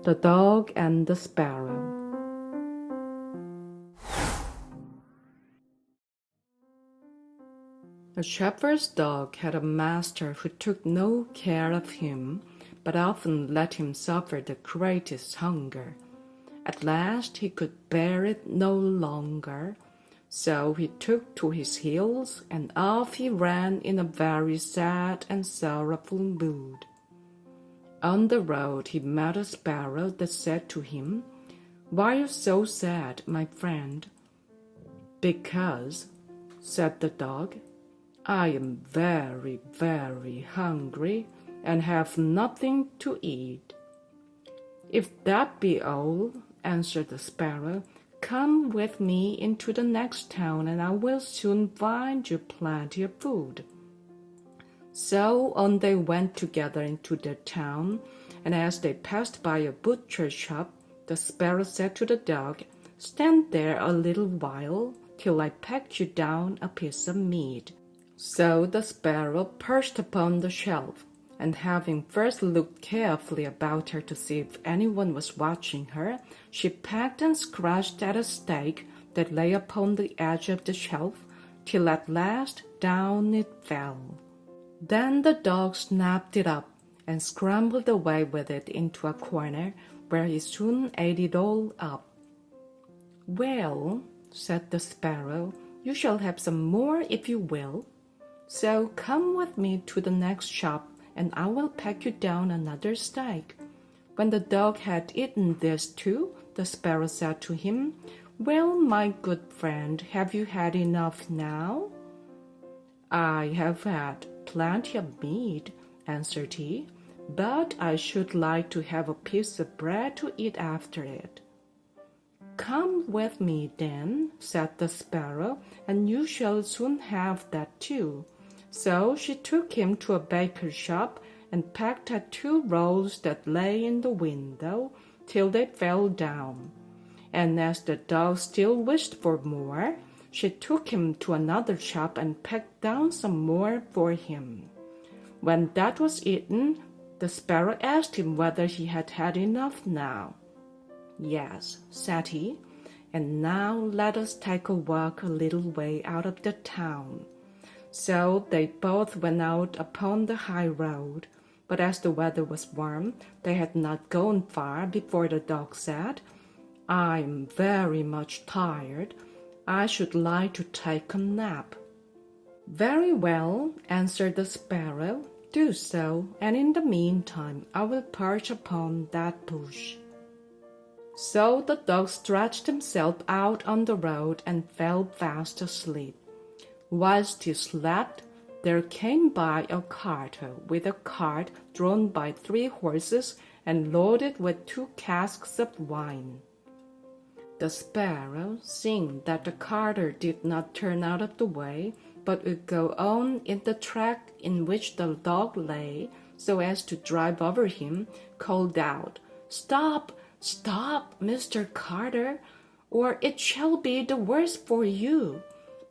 The Dog and the Sparrow. A shepherd's dog had a master who took no care of him, but often let him suffer the greatest hunger. At last he could bear it no longer, so he took to his heels, and off he ran in a very sad and sorrowful mood. On the road he met a sparrow that said to him, "Why are you so sad, my friend?" "Because," said the dog, "I am very, very hungry and have nothing to eat." "If that be all," answered the sparrow, "come with me into the next town and I will soon find you plenty of food." So on they went together into the town, and as they passed by a butcher's shop, the sparrow said to the dog, "Stand there a little while till I peck you down a piece of meat." So the sparrow perched upon the shelf, and having first looked carefully about her to see if anyone was watching her, she pecked and scratched at a steak that lay upon the edge of the shelf, till at last down it fell. Then the dog snapped it up and scrambled away with it into a corner, where he soon ate it all up. "Well," said the sparrow, "you shall have some more if you will. So come with me to the next shop, and I will peck you down another steak." When the dog had eaten this too, the sparrow said to him, "Well, my good friend, have you had enough now?" "I have had plenty of meat," answered he, "but I should like to have a piece of bread to eat after it." "Come with me then," said the sparrow, "and you shall soon have that too." So she took him to a baker's shop and pecked at 2 rolls that lay in the window till they fell down. And as the dog still wished for more, she took him to another shop and pecked down some more for him. When that was eaten, the sparrow asked him whether he had had enough now. "Yes," said he, "and now let us take a walk a little way out of the town." So they both went out upon the high road, but as the weather was warm, they had not gone far before the dog said, "I am very much tired. I should like to take a nap." "Very well," answered the sparrow, "do so, and in the meantime I will perch upon that bush." So the dog stretched himself out on the road and fell fast asleep. Whilst he slept, there came by a carter with a cart drawn by 3 horses and loaded with 2 casks of wine. The sparrow, seeing that the carter did not turn out of the way, but would go on in the track in which the dog lay, so as to drive over him, called out, "Stop, stop, Mr. Carter, or it shall be the worse for you."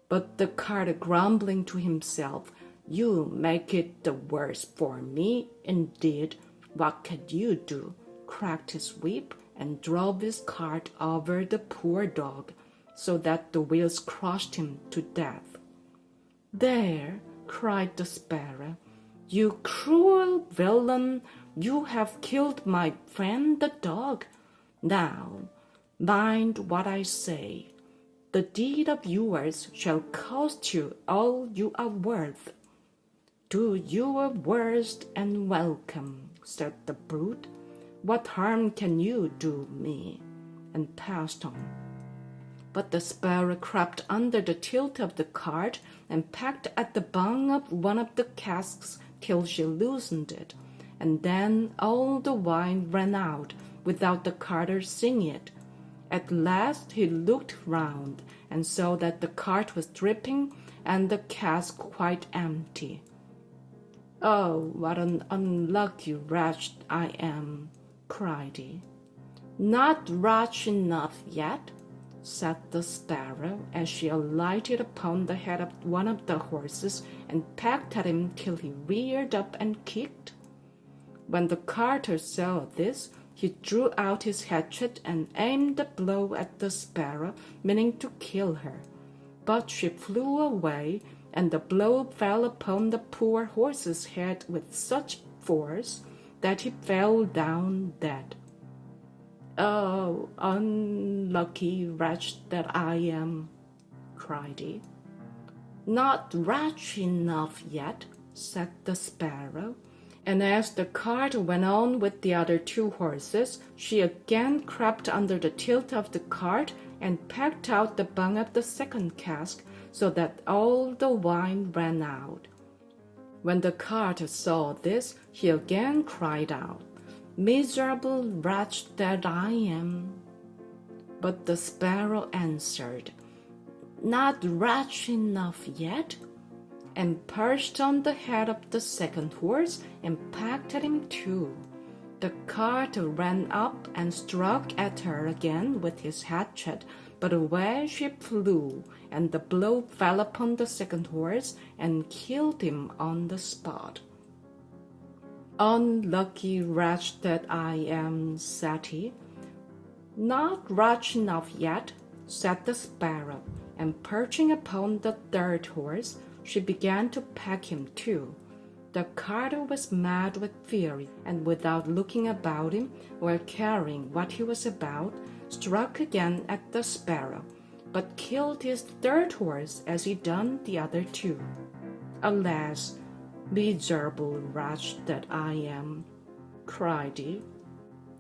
But the carter, grumbling to himself, "You make it the worse for me, indeed. What can you do?" cracked his whip and drove his cart over the poor dog, so that the wheels crushed him to death. "There," cried the sparrow, "you cruel villain, you have killed my friend the dog. Now, mind what I say. The deed of yours shall cost you all you are worth." "Do your worst and welcome," said the brute. "What harm can you do me?" and passed on. But the sparrow crept under the tilt of the cart and pecked at the bung of one of the casks till she loosened it, and then all the wine ran out without the carter seeing it. At last he looked round and saw that the cart was dripping and the cask quite empty. "Oh, what an unlucky wretch I am," cried he. "Not wretch enough yet," said the sparrow, as she alighted upon the head of one of the horses and pecked at him till he reared up and kicked. When the carter saw this, He drew out his hatchet and aimed a blow at the sparrow, meaning to kill her. But she flew away, and the blow fell upon the poor horse's head with such force that he fell down dead. "Oh, unlucky wretch that I am," cried he. "Not wretch enough yet," said the sparrow. And as the cart went on with the other two horses, she again crept under the tilt of the cart and pecked out the bung of the second cask, so that all the wine ran out. When the carter saw this, he again cried out, "Miserable wretch that I am!" But the sparrow answered, "Not wretch enough yet," and perched on the head of the second horse and pecked at him too. The carter ran up and struck at her again with his hatchet, but away she flew, and the blow fell upon the second horse and killed him on the spot. "Unlucky wretch that I am," said he. "Not wretch enough yet," said the sparrow, and perching upon the third horse, she began to peck him too. The carter was mad with fury, and without looking about him or caring what he was about, struck again at the sparrow, but killed his third horse as he done the other two. "Alas, miserable wretch that I am," cried he.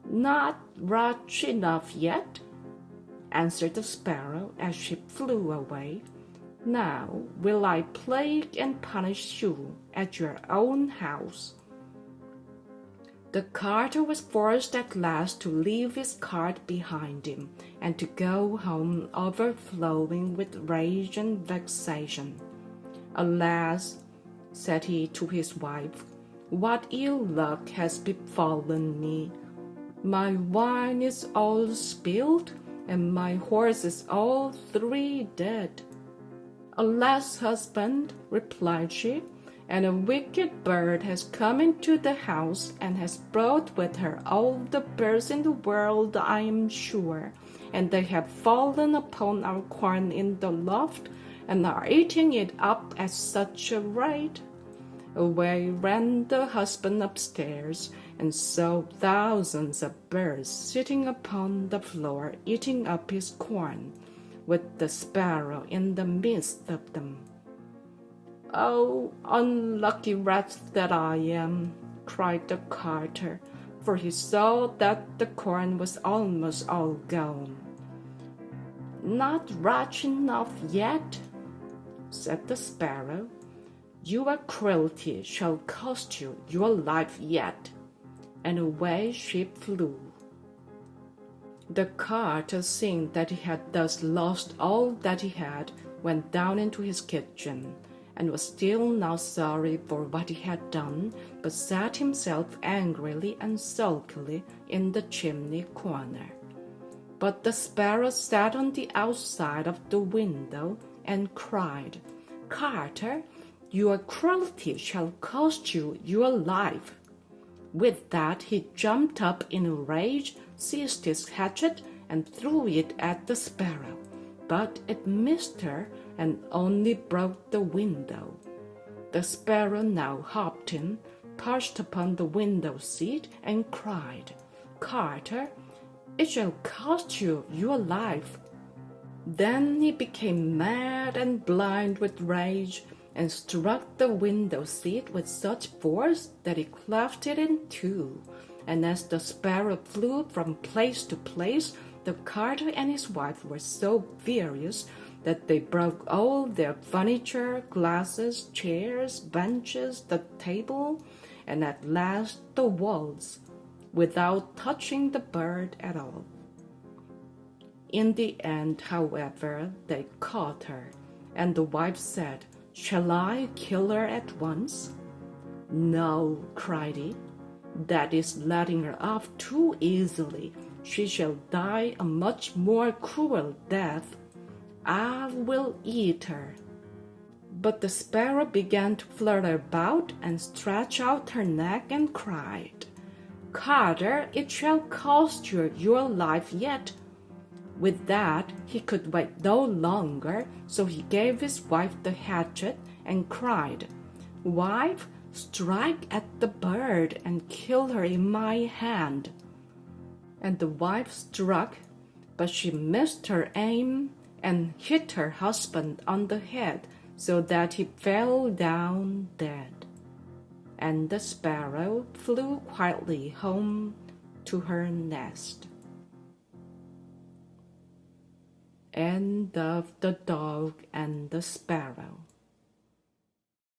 "Not wretch enough yet," answered the sparrow as she flew away. "Now will I plague and punish you at your own house." The carter was forced at last to leave his cart behind him and to go home overflowing with rage and vexation. "Alas," said he to his wife, "what ill luck has befallen me. My wine is all spilled, and my horses all three dead." "Alas, husband," replied she, "and a wicked bird has come into the house and has brought with her all the birds in the world, I am sure, and they have fallen upon our corn in the loft and are eating it up at such a rate." Away ran the husband upstairs, and saw thousands of birds sitting upon the floor eating up his corn, with the sparrow in the midst of them. "Oh, unlucky wretch that I am," cried the carter, for he saw that the corn was almost all gone. "Not wretch enough yet," said the sparrow. "Your cruelty shall cost you your life yet." And away she flew. The carter, seeing that he had thus lost all that he had, went down into his kitchen, and was still now sorry for what he had done, but sat himself angrily and sulkily in the chimney corner. But the sparrow sat on the outside of the window and cried, "Carter, your cruelty shall cost you your life." With that he jumped up in a rage, seized his hatchet, and threw it at the sparrow. But it missed her and only broke the window. The sparrow now hopped in, perched upon the window seat, and cried, "Carter, it shall cost you your life." Then he became mad and blind with rage, and struck the window seat with such force that he cleft it in two. And as the sparrow flew from place to place, the carter and his wife were so furious that they broke all their furniture, glasses, chairs, benches, the table, and at last the walls, without touching the bird at all. In the end, however, they caught her, and the wife said, "Shall I kill her at once?" "No," cried he, "that is letting her off too easily. She shall die a much more cruel death. I will eat her." But the sparrow began to flutter about and stretch out her neck and cried, Carter, it shall cost you your life yet." With that, he could wait no longer, so he gave his wife the hatchet and cried, "Wife, strike at the bird and kill her in my hand." And the wife struck, but she missed her aim and hit her husband on the head so that he fell down dead. And the sparrow flew quietly home to her nest. End of The Dog and the Sparrow.